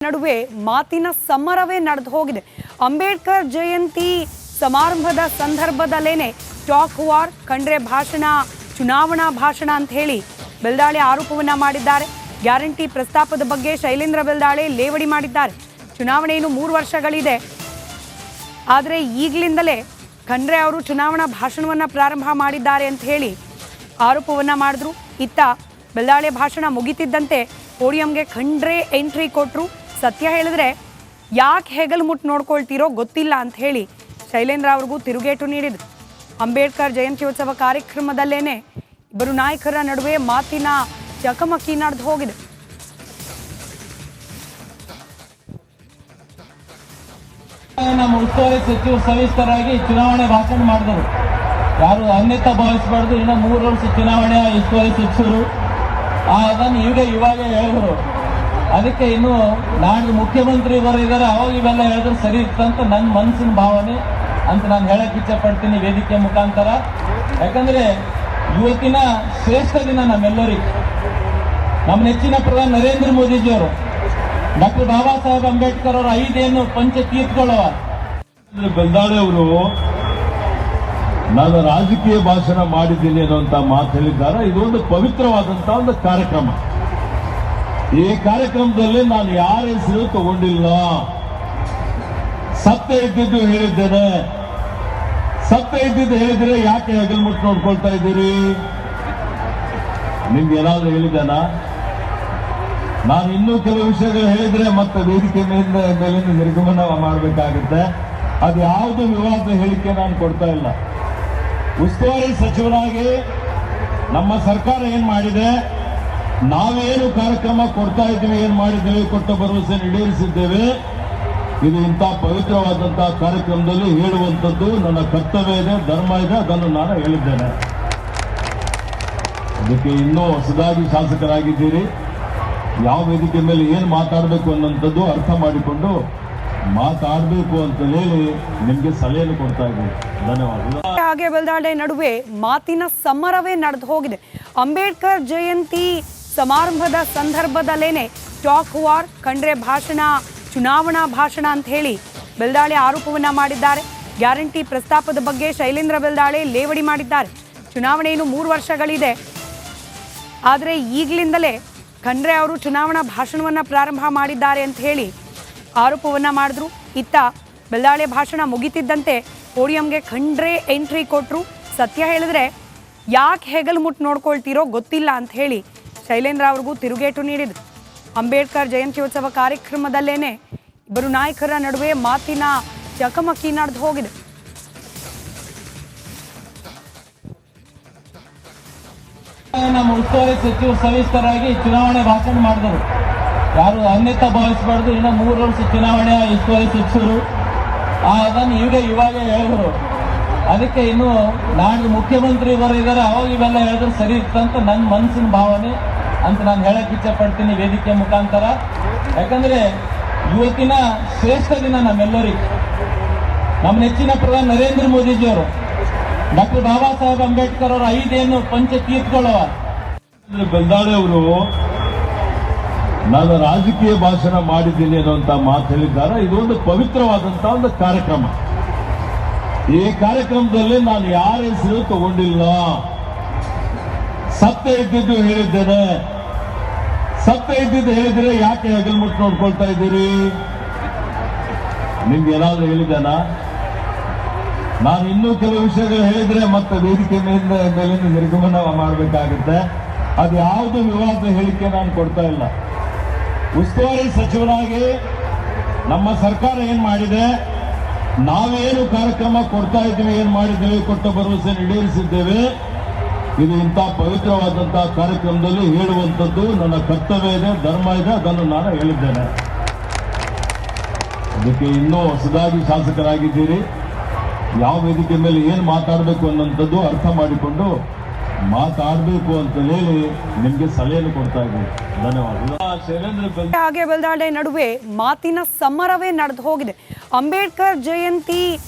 ನಡುವೆ ಮಾತಿನ ಸಮರವೇ ನಡೆದು ಹೋಗಿದೆ. ಅಂಬೇಡ್ಕರ್ ಜಯಂತಿ ಸಮಾರಂಭದ ಸಂದರ್ಭದಲ್ಲೇನೆ ಟಾಕ್ ವಾರ್, ಖಂಡ್ರೆ ಭಾಷಣ, ಚುನಾವಣಾ ಭಾಷಣ ಅಂತ ಹೇಳಿ ಬೆಲ್ದಾಳೆ ಆರೋಪವನ್ನ ಮಾಡಿದ್ದಾರೆ. ಗ್ಯಾರಂಟಿ ಪ್ರಸ್ತಾಪದ ಬಗ್ಗೆ ಶೈಲೇಂದ್ರ ಬೆಲ್ದಾಳೆ ಲೇವಡಿ ಮಾಡಿದ್ದಾರೆ. ಚುನಾವಣೆ ಇನ್ನು 3 ವರ್ಷಗಳಿದೆ, ಆದರೆ ಈಗಲಿಂದಲೇ ಖಂಡ್ರೆ ಅವರು ಚುನಾವಣಾ ಭಾಷಣವನ್ನ ಪ್ರಾರಂಭ ಮಾಡಿದ್ದಾರೆ ಅಂತ ಹೇಳಿ ಆರೋಪವನ್ನ ಮಾಡಿದ್ರು. ಇತ್ತ ಬೆಲ್ದಾಳೆ ಭಾಷಣ ಮುಗಿತಿದ್ದಂತೆ ಪೋಡಿಯಂಗೆ ಖಂಡ್ರೆ ಎಂಟ್ರಿ ಕೊಟ್ಟರು. ಸತ್ಯ ಹೇಳಿದ್ರೆ ಯಾಕೆ ಹೆಗಲು ಮುಟ್ಟು ನೋಡ್ಕೊಳ್ತೀರೋ ಗೊತ್ತಿಲ್ಲ ಅಂತ ಹೇಳಿ ಶೈಲೇಂದ್ರ ಅವ್ರಿಗೂ ತಿರುಗೇಟು ನೀಡಿದ್ರು. ಅಂಬೇಡ್ಕರ್ ಜಯಂತ್ಯೋತ್ಸವ ಕಾರ್ಯಕ್ರಮದಲ್ಲೇನೆ ಇಬ್ಬರು ನಾಯಕರ ನಡುವೆ ಮಾತಿನ ಚಕಮಕಿ ನಡೆದು ಹೋಗಿದೆ. ನಮ್ಮ ಉಸ್ತುವಾರಿ ಸಚಿವರು ಸವಿಸ್ತರಾಗಿ ಚುನಾವಣೆ ಭಾಷಣ ಮಾಡಿದರು. ಯಾರು ಅನ್ಯತಾ ಭಾವಿಸಬಾರ್ದು. ಇನ್ನು 3 ವರ್ಷ ಚುನಾವಣೆ ಉಸ್ತುವಾರಿ ಸಚಿವರು ಅದನ್ನು ಇವಾಗ ಹೇಳಿದ್ರು. ಅದಕ್ಕೆ ಇನ್ನು ನಾಳೆ ಮುಖ್ಯಮಂತ್ರಿ ಇದ್ದಾರೆ, ಅವಾಗ ಇವೆಲ್ಲ ಹೇಳಿದ್ರೆ ಸರಿ ಇತ್ತಂತ ನನ್ನ ಮನಸ್ಸಿನ ಭಾವನೆ ಅಂತ ನಾನು ಹೇಳಕ್ ಇಚ್ಛೆ ಪಡ್ತೀನಿ ವೇದಿಕೆ ಮುಖಾಂತರ. ಯಾಕಂದ್ರೆ ಇವತ್ತಿನ ಶ್ರೇಷ್ಠ ದಿನ ನಮ್ಮೆಲ್ಲರಿಗೆ. ನಮ್ಮ ನೆಚ್ಚಿನ ಪ್ರಧಾನಿ ನರೇಂದ್ರ ಮೋದಿಜಿಯವರು ಡಾಕ್ಟರ್ ಬಾಬಾ ಸಾಹೇಬ್ ಅಂಬೇಡ್ಕರ್ ಅವರ 5 ಪಂಚತೀರ್ಥಗಳು. ಬೆಲ್ದಾಳೆ ಅವರು ನಾನು ರಾಜಕೀಯ ಭಾಷಣ ಮಾಡಿದ್ದೀನಿ ಅನ್ನುವಂತ ಮಾತು ಹೇಳಿದ್ದಾರೆ. ಇದೊಂದು ಪವಿತ್ರವಾದಂತಹ ಒಂದು ಕಾರ್ಯಕ್ರಮ. ಈ ಕಾರ್ಯಕ್ರಮದಲ್ಲಿ ನಾನು ಯಾರ ಹೆಸರು ತಗೊಂಡಿಲ್ಲ. ಸತ್ಯ ಇದ್ದಿದ್ದು ಹೇಳಿದ್ದೇನೆ. ಸತ್ಯ ಇದ್ದಿದ್ದು ಹೇಳಿದ್ರೆ ಯಾಕೆ ಹೆಗಲ್ಮುಟ್ಟು ನೋಡ್ಕೊಳ್ತಾ ಇದ್ದೀರಿ? ನಿಮ್ಗೆ ಏನಾದ್ರೂ ಹೇಳಿದ್ದಾನ? ನಾನು ಇನ್ನೂ ಕೆಲವು ವಿಷಯಗಳು ಹೇಳಿದ್ರೆ ಮತ್ತೆ ವೇದಿಕೆ ಮೇಲಿಂದ ನಿರ್ಗಮನ ಮಾಡಬೇಕಾಗುತ್ತೆ. ಅದು ಯಾವುದು ವಿವಾದ ಹೇಳಿಕೆ ನಾನು ಕೊಡ್ತಾ ಇಲ್ಲ. ಉಸ್ತುವಾರಿ ಸಚಿವರಾಗಿ ನಮ್ಮ ಸರ್ಕಾರ ಏನ್ ಮಾಡಿದೆ, ನಾವೇನು ಕಾರ್ಯಕ್ರಮ ಕೊಡ್ತಾ ಇದ್ದೀವಿ, ಏನ್ ಮಾಡಿದ್ದೇವೆ, ಕೊಟ್ಟ ಭರವಸೆ ಈಡೇರಿಸಿದ್ದೇವೆ. ಇದು ಇಂಥ ಪವಿತ್ರವಾದಂತಹ ಕಾರ್ಯಕ್ರಮದಲ್ಲಿ ಹೇಳುವಂಥದ್ದು ನನ್ನ ಕರ್ತವ್ಯ ಇದೆ, ಧರ್ಮ ಇದೆ. ಅದನ್ನು ನಾನು ಹೇಳಿದ್ದೇನೆ. ಅದಕ್ಕೆ ಇನ್ನೂ ಹೊಸದಾಗಿ ಶಾಸಕರಾಗಿದ್ದೀರಿ, ಯಾವ ವೇದಿಕೆ ಮೇಲೆ ಏನು ಮಾತಾಡಬೇಕು ಅನ್ನೋಂಥದ್ದು ಅರ್ಥ ಮಾಡಿಕೊಂಡು ಮಾತಾಡಬೇಕು ಅಂತ ಹೇಳಿ ನಿಮ್ಗೆ ಸಲಹೆಯನ್ನು ಕೊಡ್ತಾ ಇದ್ದೀವಿ. ಧನ್ಯವಾದ. ಹಾಗೆ ಬೆಲ್ದಾಳೆ ನಡುವೆ ಮಾತಿನ ಸಮರವೇ ನಡೆದು ಹೋಗಿದೆ. ಅಂಬೇಡ್ಕರ್ ಜಯಂತಿ ಸಮಾರಂಭದ ಸಂದರ್ಭದಲ್ಲೇನೆ ಟಾಕ್ ವಾರ್, ಖಂಡ್ರೆ ಭಾಷಣ, ಚುನಾವಣಾ ಭಾಷಣ ಅಂತ ಹೇಳಿ ಬೆಲ್ದಾಳೆ ಆರೋಪವನ್ನ ಮಾಡಿದ್ದಾರೆ. ಗ್ಯಾರಂಟಿ ಪ್ರಸ್ತಾಪದ ಬಗ್ಗೆ ಶೈಲೇಂದ್ರ ಬೆಲ್ದಾಳೆ ಲೇವಡಿ ಮಾಡಿದ್ದಾರೆ. ಚುನಾವಣೆ ಇನ್ನು 3 ವರ್ಷಗಳಿದೆ, ಆದರೆ ಈಗಲಿಂದಲೇ ಖಂಡ್ರೆ ಅವರು ಚುನಾವಣಾ ಭಾಷಣವನ್ನ ಪ್ರಾರಂಭ ಮಾಡಿದ್ದಾರೆ ಅಂತ ಹೇಳಿ ಆರೋಪವನ್ನ ಮಾಡಿದ್ರು. ಇತ್ತ ಬೆಲ್ದಾಳೆ ಭಾಷಣ ಮುಗಿತಿದ್ದಂತೆ ಪೋಡಿಯಂಗೆ ಖಂಡ್ರೆ ಎಂಟ್ರಿ ಕೊಟ್ಟರು. ಸತ್ಯ ಹೇಳಿದ್ರೆ ಯಾಕೆ ಹೆಗಲು ಮುಟ್ಟು ನೋಡ್ಕೊಳ್ತೀರೋ ಗೊತ್ತಿಲ್ಲ ಅಂತ ಹೇಳಿ ಶೈಲೇಂದ್ರ ಅವ್ರಿಗೂ ತಿರುಗೇಟು ನೀಡಿದ್ರು. ಅಂಬೇಡ್ಕರ್ ಜಯಂತ್ಯೋತ್ಸವ ಕಾರ್ಯಕ್ರಮದಲ್ಲೇನೆ ಇಬ್ಬರು ನಾಯಕರ ನಡುವೆ ಮಾತಿನ ಚಕಮಕಿ ನಡೆದು ಹೋಗಿದೆ. ನಮ್ಮ ಉಸ್ತುವಾರಿ ಸಚಿವರು ಸವಿಸ್ತರಾಗಿ ಚುನಾವಣೆ ಭಾಷಣ ಮಾಡಿದರು. ಯಾರು ಅನ್ಯತಾ ಭಾವಿಸಬಾರ್ದು. ಇನ್ನು 3 ವರ್ಷ ಚುನಾವಣೆ ಉಸ್ತುವಾರಿ ಸಚಿವರು ಅದನ್ನು ಇವಾಗ ಹೇಳಿದ್ರು. ಅದಕ್ಕೆ ಇನ್ನು ನಾಳೆ ಮುಖ್ಯಮಂತ್ರಿ ಇದ್ದಾರೆ, ಅವಾಗ ಇವೆಲ್ಲ ಹೇಳಿದ್ರೆ ಸರಿ ಇತ್ತಂತ ನನ್ನ ಮನಸ್ಸಿನ ಭಾವನೆ ಅಂತ ನಾನು ಹೇಳಕ್ ಇಚ್ಛೆ ಪಡ್ತೀನಿ ವೇದಿಕೆ ಮುಖಾಂತರ. ಯಾಕಂದ್ರೆ ಇವತ್ತಿನ ಶ್ರೇಷ್ಠ ದಿನ ನಮ್ಮೆಲ್ಲರಿಗೆ. ನಮ್ಮ ನೆಚ್ಚಿನ ಪ್ರಧಾನಿ ನರೇಂದ್ರ ಮೋದಿಜಿಯವರು ಡಾಕ್ಟರ್ ಬಾಬಾ ಸಾಹೇಬ್ ಅಂಬೇಡ್ಕರ್ ಅವರ 5 ಪಂಚತೀರ್ಥಗಳು. ಬೆಲ್ದಾಳೆ ಅವರು ನಾನು ರಾಜಕೀಯ ಭಾಷಣ ಮಾಡಿದ್ದೀನಿ ಅನ್ನುವಂತ ಮಾತು ಹೇಳಿದ್ದಾರೆ. ಇದೊಂದು ಪವಿತ್ರವಾದಂತಹ ಒಂದು ಕಾರ್ಯಕ್ರಮ. ಈ ಕಾರ್ಯಕ್ರಮದಲ್ಲಿ ನಾನು ಯಾರ ಹೆಸರು ತಗೊಂಡಿಲ್ಲ. ಸತ್ಯ ಇದ್ದಿದ್ದು ಹೇಳಿದ್ದೇನೆ. ಸತ್ಯ ಇದ್ದಿದ್ದು ಹೇಳಿದ್ರೆ ಯಾಕೆ ಹೆಗಲ್ಮುಟ್ಟು ನೋಡ್ಕೊಳ್ತಾ ಇದ್ದೀರಿ? ನಿಮ್ಗೆ ಏನಾದ್ರೂ ಹೇಳಿದ್ದಾನ? ನಾನು ಇನ್ನೂ ಕೆಲವು ವಿಷಯಗಳು ಹೇಳಿದ್ರೆ ಮತ್ತೆ ವೇದಿಕೆ ಮೇಲಿಂದ ನಿರ್ಗಮನ ಮಾಡಬೇಕಾಗುತ್ತೆ. ಅದು ಯಾವುದು ವಿವಾದ ಹೇಳಿಕೆ ನಾನು ಕೊಡ್ತಾ ಇಲ್ಲ. ಉಸ್ತುವಾರಿ ಸಚಿವರಾಗಿ ನಮ್ಮ ಸರ್ಕಾರ ಏನ್ ಮಾಡಿದೆ, ನಾವೇನು ಕಾರ್ಯಕ್ರಮ ಕೊಡ್ತಾ ಇದ್ದೀವಿ, ಏನ್ ಮಾಡಿದ್ದೇವೆ, ಕೊಟ್ಟ ಭರವಸೆ ಈಡೇರಿಸಿದ್ದೇವೆ. ಇದು ಇಂಥ ಪವಿತ್ರವಾದಂತಹ ಕಾರ್ಯಕ್ರಮದಲ್ಲಿ ಹೇಳುವಂಥದ್ದು ನನ್ನ ಕರ್ತವ್ಯ ಇದೆ, ಧರ್ಮ ಇದೆ. ಅದನ್ನು ನಾನು ಹೇಳಿದ್ದೇನೆ. ಅದಕ್ಕೆ ಇನ್ನೂ ಹೊಸದಾಗಿ ಶಾಸಕರಾಗಿದ್ದೀರಿ, ಯಾವ ವೇದಿಕೆ ಮೇಲೆ ಏನು ಮಾತಾಡಬೇಕು ಅನ್ನೋಂಥದ್ದು ಅರ್ಥ ಮಾಡಿಕೊಂಡು ಮಾತಾಡಬೇಕು ಅಂತ ಹೇಳಿ ನಿಮ್ಗೆ ಸಲಹೆಯನ್ನು ಕೊಡ್ತಾ ಇದ್ದೀವಿ. ಧನ್ಯವಾದ. ಶೈಲೇಂದ್ರ ಹಾಗೆ ಬೆಲ್ದಾಳೆ ನಡುವೆ ಮಾತಿನ ಸಮರವೇ ನಡೆದು ಹೋಗಿದೆ. ಅಂಬೇಡ್ಕರ್ ಜಯಂತಿ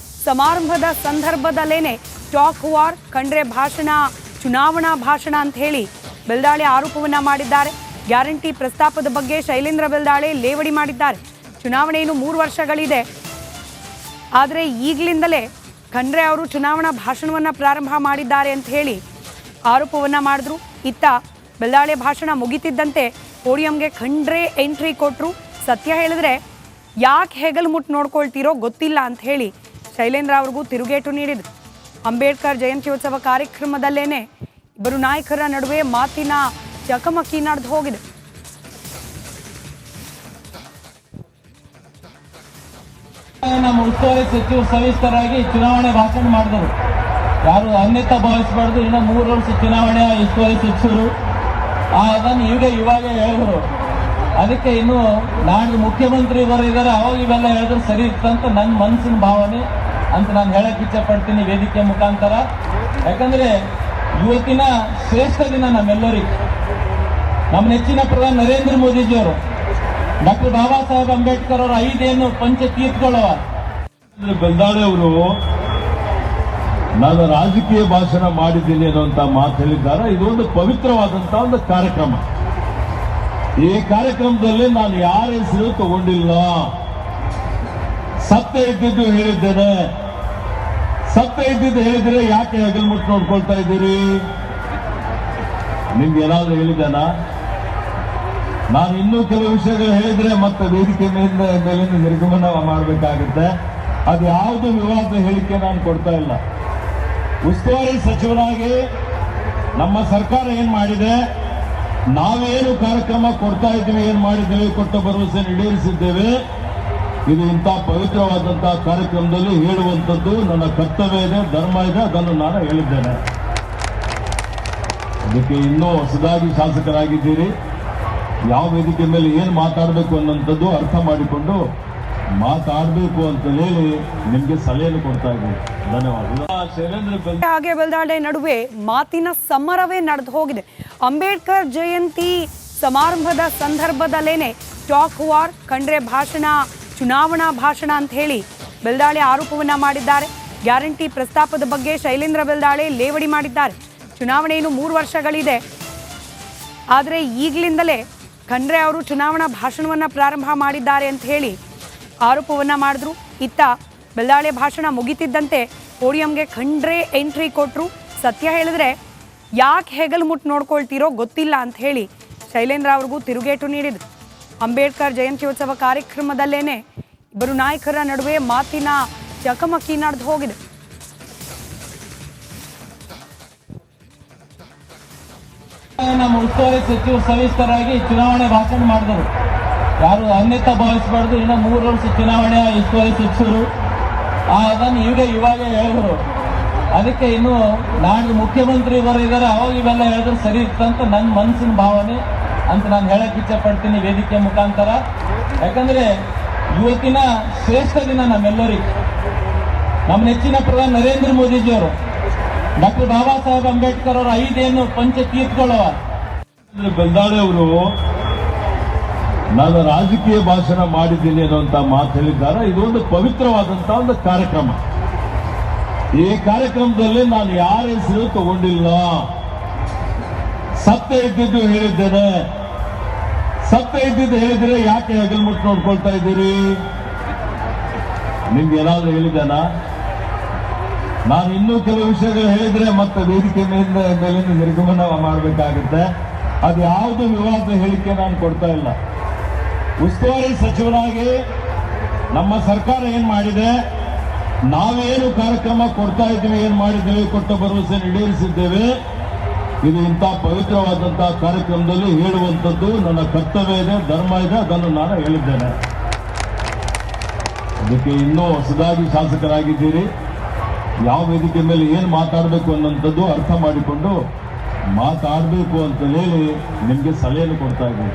ಸಮಾರಂಭದ ಸಂದರ್ಭದಲ್ಲೇನೆ ಟಾಕ್ ವಾರ್, ಖಂಡ್ರೆ ಭಾಷಣ, ಚುನಾವಣಾ ಭಾಷಣ ಅಂತ ಹೇಳಿ ಬೆಲ್ದಾಳೆ ಆರೋಪವನ್ನ ಮಾಡಿದ್ದಾರೆ. ಗ್ಯಾರಂಟಿ ಪ್ರಸ್ತಾಪದ ಬಗ್ಗೆ ಶೈಲೇಂದ್ರ ಬೆಲ್ದಾಳೆ ಲೇವಡಿ ಮಾಡಿದ್ದಾರೆ. ಚುನಾವಣೆ ಇನ್ನು 3 ವರ್ಷಗಳಿದೆ. ಆದರೆ ಈಗಲಿಂದಲೇ ಖಂಡ್ರೆ ಅವರು ಚುನಾವಣಾ ಭಾಷಣವನ್ನು ಪ್ರಾರಂಭ ಮಾಡಿದ್ದಾರೆ ಅಂತ ಹೇಳಿ ಆರೋಪವನ್ನು ಮಾಡಿದ್ರು. ಇತ್ತ ಬೆಲ್ದಾಳೆ ಭಾಷಣ ಮುಗಿತಿದ್ದಂತೆ ಪೋಡಿಯಂಗೆ ಖಂಡ್ರೆ ಎಂಟ್ರಿ ಕೊಟ್ಟರು. ಸತ್ಯ ಹೇಳಿದ್ರೆ ಯಾಕೆ ಹೆಗಲು ಮುಟ್ಟು ನೋಡ್ಕೊಳ್ತೀರೋ ಗೊತ್ತಿಲ್ಲ ಅಂತ ಹೇಳಿ ಶೈಲೇಂದ್ರ ಅವ್ರಿಗೂ ತಿರುಗೇಟು ನೀಡಿದರು. ಅಂಬೇಡ್ಕರ್ ಜಯಂತ್ಯೋತ್ಸವ ಕಾರ್ಯಕ್ರಮದಲ್ಲೇನೆ ಇಬ್ಬರು ನಾಯಕರ ನಡುವೆ ಮಾತಿನ ಚಕಮಕಿ ನಡೆದು ಹೋಗಿದೆ. ನಮ್ಮ ಉಸ್ತುವಾರಿ ಸಚಿವರು ಸವಿಸ್ತರಾಗಿ ಚುನಾವಣೆ ಭಾಷಣ ಮಾಡಿದರು. ಯಾರು ಅನ್ಯತಾ ಭಾವಿಸಬಾರ್ದು, ಇನ್ನು 3 ವರ್ಷ ಚುನಾವಣೆ ಉಸ್ತುವಾರಿ ಸಚಿವರು ಅದನ್ನು ಇವಾಗ ಹೇಳಿದ್ರು. ಅದಕ್ಕೆ ಇನ್ನು ನಾಳೆ ಮುಖ್ಯಮಂತ್ರಿ ಬರೀದಾರೆ, ಅವಾಗ ಇವೆಲ್ಲ ಹೇಳಿದ್ರು ಸರಿ ಇತ್ತಂತ ನನ್ನ ಮನಸ್ಸಿನ ಭಾವನೆ ಅಂತ ನಾನು ಹೇಳಕ್ ಇಚ್ಛೆ ಪಡ್ತೀನಿ ವೇದಿಕೆ ಮುಖಾಂತರ. ಯಾಕಂದ್ರೆ ಇವತ್ತಿನ ಶ್ರೇಷ್ಠ ದಿನ ನಮ್ಮೆಲ್ಲರಿಗೂ. ನಮ್ಮ ನೆಚ್ಚಿನ ಪ್ರಧಾನಿ ನರೇಂದ್ರ ಮೋದಿಜಿಯವರು ಡಾಕ್ಟರ್ ಬಾಬಾ ಸಾಹೇಬ್ ಅಂಬೇಡ್ಕರ್ ಅವರ 5 ಪಂಚತೀರ್ಥಗಳವ. ಬೆಲ್ದಾಳೆ ಅವರು ನಾನು ರಾಜಕೀಯ ಭಾಷಣ ಮಾಡಿದ್ದೀನಿ ಅನ್ನುವಂತ ಮಾತು ಹೇಳಿದ್ದಾರೆ. ಇದೊಂದು ಪವಿತ್ರವಾದಂತಹ ಒಂದು ಕಾರ್ಯಕ್ರಮ. ಈ ಕಾರ್ಯಕ್ರಮದಲ್ಲಿ ನಾನು ಯಾರ ಹೆಸರು ತಗೊಂಡಿಲ್ಲ. ಸತ್ಯ ಇದ್ದಿದ್ದು ಹೇಳಿದ್ದೇನೆ. ಸತ್ಯ ಇದ್ದಿದ್ದು ಹೇಳಿದ್ರೆ ಯಾಕೆ ಹೆಗಲ್ ಮುಟ್ಟು ನೋಡ್ಕೊಳ್ತಾ ಇದ್ದೀರಿ? ನಿಮ್ಗೆ ಏನಾದ್ರು ಹೇಳಿದ್ದಾನ? ನಾನು ಇನ್ನೂ ಕೆಲವು ವಿಷಯಗಳು ಹೇಳಿದ್ರೆ ಮತ್ತೆ ವೇದಿಕೆ ಮೇಲಿಂದ ನಿರ್ಗಮನ ಮಾಡಬೇಕಾಗುತ್ತೆ. ಅದು ಯಾವುದು ವಿವಾದ ಹೇಳಿಕೆ ನಾನು ಕೊಡ್ತಾ ಇಲ್ಲ. ಉಸ್ತುವಾರಿ ಸಚಿವರಾಗಿ ನಮ್ಮ ಸರ್ಕಾರ ಏನ್ ಮಾಡಿದೆ, ನಾವೇನು ಕಾರ್ಯಕ್ರಮ ಕೊಡ್ತಾ ಇದ್ದೀವಿ, ಏನ್ ಮಾಡಿದ್ದೇವೆ, ಕೊಟ್ಟ ಭರವಸೆ ಈಡೇರಿಸಿದ್ದೇವೆ. ಇದು ಇಂಥ ಪವಿತ್ರವಾದಂತಹ ಕಾರ್ಯಕ್ರಮದಲ್ಲಿ ಹೇಳುವಂಥದ್ದು ನನ್ನ ಕರ್ತವ್ಯ ಇದೆ, ಧರ್ಮ ಇದೆ. ಅದನ್ನು ನಾನು ಹೇಳಿದ್ದೇನೆ. ಅದಕ್ಕೆ ಇನ್ನೂ ಹೊಸದಾಗಿ ಶಾಸಕರಾಗಿದ್ದೀರಿ, ಯಾವ ವೇದಿಕೆ ಮೇಲೆ ಏನು ಮಾತಾಡಬೇಕು ಅನ್ನೋಂಥದ್ದು ಅರ್ಥ ಮಾಡಿಕೊಂಡು ಮಾತಾಡಬೇಕು ಅಂತ ಹೇಳಿ ನಿಮ್ಗೆ ಸಲಹೆಯನ್ನು ಕೊಡ್ತಾ ಇದ್ದೀವಿ. ಧನ್ಯವಾದ. ಶೈಲೇಂದ್ರ ಹಾಗೆ ಬೆಲ್ದಾಳೆ ನಡುವೆ ಮಾತಿನ ಸಮರವೇ ನಡೆದು ಹೋಗಿದೆ. ಅಂಬೇಡ್ಕರ್ ಜಯಂತಿ ಸಮಾರಂಭದ ಸಂದರ್ಭದಲ್ಲೇನೆ ಟಾಕ್ ವಾರ್, ಖಂಡ್ರೆ ಭಾಷಣ, ಚುನಾವಣಾ ಭಾಷಣ ಅಂತ ಹೇಳಿ ಬೆಲ್ದಾಳೆ ಆರೋಪವನ್ನ ಮಾಡಿದ್ದಾರೆ. ಗ್ಯಾರಂಟಿ ಪ್ರಸ್ತಾಪದ ಬಗ್ಗೆ ಶೈಲೇಂದ್ರ ಬೆಲ್ದಾಳೆ ಲೇವಡಿ ಮಾಡಿದ್ದಾರೆ. ಚುನಾವಣೆ ಇನ್ನು 3 ವರ್ಷಗಳಿದೆ. ಆದರೆ ಈಗಲಿಂದಲೇ ಖಂಡ್ರೆ ಅವರು ಚುನಾವಣಾ ಭಾಷಣವನ್ನು ಪ್ರಾರಂಭ ಮಾಡಿದ್ದಾರೆ ಅಂತ ಹೇಳಿ ಆರೋಪವನ್ನು ಮಾಡಿದ್ರು. ಇತ್ತ ಬೆಲ್ದಾಳೆ ಭಾಷಣ ಮುಗಿತಿದ್ದಂತೆ ಪೋಡಿಯಂಗೆ ಖಂಡ್ರೆ ಎಂಟ್ರಿ ಕೊಟ್ಟರು. ಸತ್ಯ ಹೇಳಿದ್ರೆ ಯಾಕೆ ಹೆಗಲು ಮುಟ್ಟು ನೋಡ್ಕೊಳ್ತೀರೋ ಗೊತ್ತಿಲ್ಲ ಅಂತ ಹೇಳಿ ಶೈಲೇಂದ್ರ ಅವ್ರಿಗೂ ತಿರುಗೇಟು ನೀಡಿದರು. ಅಂಬೇಡ್ಕರ್ ಜಯಂತ್ಯೋತ್ಸವ ಕಾರ್ಯಕ್ರಮದಲ್ಲೇನೆ ಇಬ್ಬರು ನಾಯಕರ ನಡುವೆ ಮಾತಿನ ಚಕಮಕಿ ನಡೆದು ಹೋಗಿದೆ. ನಮ್ಮ ಉಸ್ತುವಾರಿ ಸಚಿವರು ಸವಿಸ್ತರಾಗಿ ಚುನಾವಣೆ ಭಾಷಣ ಮಾಡಿದರು. ಯಾರು ಅನ್ಯತಾ ಭಾವಿಸಬಾರ್ದು, ಇನ್ನು 3 ವರ್ಷ ಚುನಾವಣೆ ಉಸ್ತುವಾರಿ ಸಚಿವರು ಅದನ್ನು ಇವಾಗ ಹೇಳಿದ್ರು. ಅದಕ್ಕೆ ಇನ್ನು ನಾಳೆ ಮುಖ್ಯಮಂತ್ರಿ ಬರೀದಾರೆ, ಅವಾಗ ಇವೆಲ್ಲ ಹೇಳಿದ್ರು ಸರಿ ಇತ್ತಂತ ನನ್ನ ಮನಸ್ಸಿನ ಭಾವನೆ ಅಂತ ನಾನು ಹೇಳಕ್ ಇಚ್ಛೆ ಪಡ್ತೀನಿ ವೇದಿಕೆ ಮುಖಾಂತರ. ಯಾಕಂದ್ರೆ ಇವತ್ತಿನ ಶ್ರೇಷ್ಠ ದಿನ ನಮ್ಮೆಲ್ಲರಿಗೂ. ನಮ್ಮ ನೆಚ್ಚಿನ ಪ್ರಧಾನಿ ನರೇಂದ್ರ ಮೋದಿಜಿಯವರು ಡಾಕ್ಟರ್ ಬಾಬಾ ಸಾಹೇಬ್ ಅಂಬೇಡ್ಕರ್ ಅವರ 5 ಪಂಚತೀರ್ಥಗಳವ. ಬೆಲ್ದಾಳೆ ಅವರು ನಾನು ರಾಜಕೀಯ ಭಾಷಣ ಮಾಡಿದ್ದೀನಿ ಅನ್ನುವಂತ ಮಾತು ಹೇಳಿದ್ದಾರೆ. ಇದೊಂದು ಪವಿತ್ರವಾದಂತಹ ಒಂದು ಕಾರ್ಯಕ್ರಮ. ಈ ಕಾರ್ಯಕ್ರಮದಲ್ಲಿ ನಾನು ಯಾರ ಹೆಸರು ತಗೊಂಡಿಲ್ಲ. ಸತ್ಯ ಇದ್ದಿದ್ದು ಹೇಳಿದ್ದೇನೆ. ಸತ್ಯ ಇದ್ದಿದ್ದು ಹೇಳಿದ್ರೆ ಯಾಕೆ ಹೆಗಲ್ ಮುಟ್ಟು ನೋಡ್ಕೊಳ್ತಾ ಇದ್ದೀರಿ? ನಿಮ್ಗೆ ಏನಾದ್ರು ಹೇಳಿದ್ದಾನ? ನಾನು ಇನ್ನೂ ಕೆಲವು ವಿಷಯಗಳು ಹೇಳಿದ್ರೆ ಮತ್ತೆ ವೇದಿಕೆ ಮೇಲಿಂದ ನಿರ್ಗಮನ ಮಾಡಬೇಕಾಗುತ್ತೆ. ಅದು ಯಾವುದು ವಿವಾದ ಹೇಳಿಕೆ ನಾನು ಕೊಡ್ತಾ ಇಲ್ಲ. ಉಸ್ತುವಾರಿ ಸಚಿವರಾಗಿ ನಮ್ಮ ಸರ್ಕಾರ ಏನ್ ಮಾಡಿದೆ, ನಾವೇನು ಕಾರ್ಯಕ್ರಮ ಕೊಡ್ತಾ ಇದ್ದೀವಿ, ಏನ್ ಮಾಡಿದ್ದೇವೆ, ಕೊಟ್ಟ ಭರವಸೆ ಈಡೇರಿಸಿದ್ದೇವೆ. ಇದು ಇಂಥ ಪವಿತ್ರವಾದಂತಹ ಕಾರ್ಯಕ್ರಮದಲ್ಲಿ ಹೇಳುವಂಥದ್ದು ನನ್ನ ಕರ್ತವ್ಯ ಇದೆ, ಧರ್ಮ ಇದೆ. ಅದನ್ನು ನಾನು ಹೇಳಿದ್ದೇನೆ. ಅದಕ್ಕೆ ಇನ್ನೂ ಹೊಸದಾಗಿ ಶಾಸಕರಾಗಿದ್ದೀರಿ, ಯಾವ ವೇದಿಕೆ ಮೇಲೆ ಏನು ಮಾತಾಡಬೇಕು ಅನ್ನೋಂಥದ್ದು ಅರ್ಥ ಮಾಡಿಕೊಂಡು ಮಾತಾಡಬೇಕು ಅಂತ ಹೇಳಿ ನಿಮ್ಗೆ ಸಲಹೆಯನ್ನು ಕೊಡ್ತಾ ಇದ್ದೀವಿ.